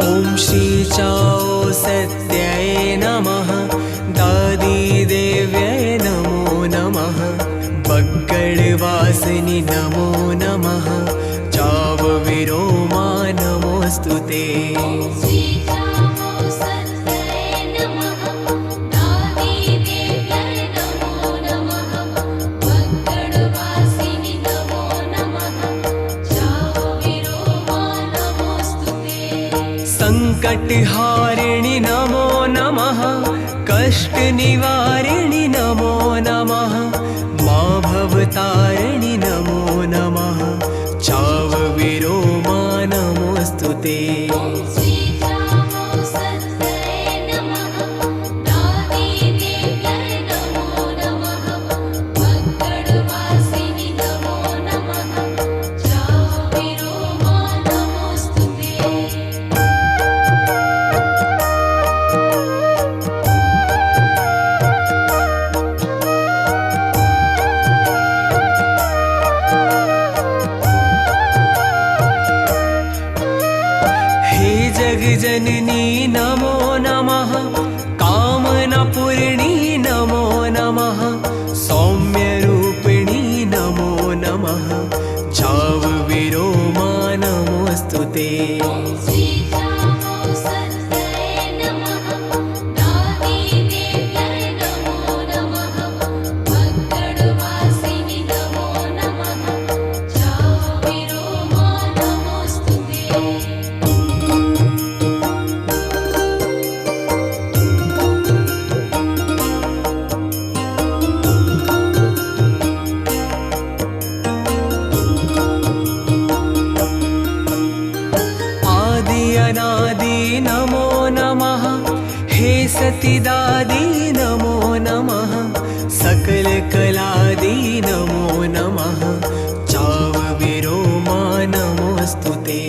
ॐ श्री चाओ सत्याय नमः। दादी देव्यै नमो नमः। बग्गळवासिनि नमो नमः। चाव विरोमा नमोस्तुते। संकटहारिणि नमो नमः। कष्टनिवारिणि नमो नमः। मां भवतारिणि नमो नमः। चाव विरोमा नमोस्तुते। जगजननी नमो नमः। कामनापूर्णी नमो नमः। सौम्यरूपिणी नमो नमः। चाव विरोमा नमोस्तुते। अनादि नमो नमः। हे सतीदादी नमो नमः। सकल कलादि नमो नमः। चाव विरोमा नमोस्तुते।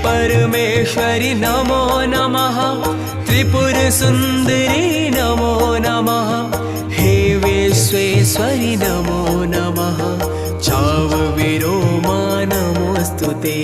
परमेश्वरि नमो नमः। त्रिपुर सुंदरी नमो नमः। हे विश्वेश्वरि नमो नमः। चाव विरोमा नमोस्तुते।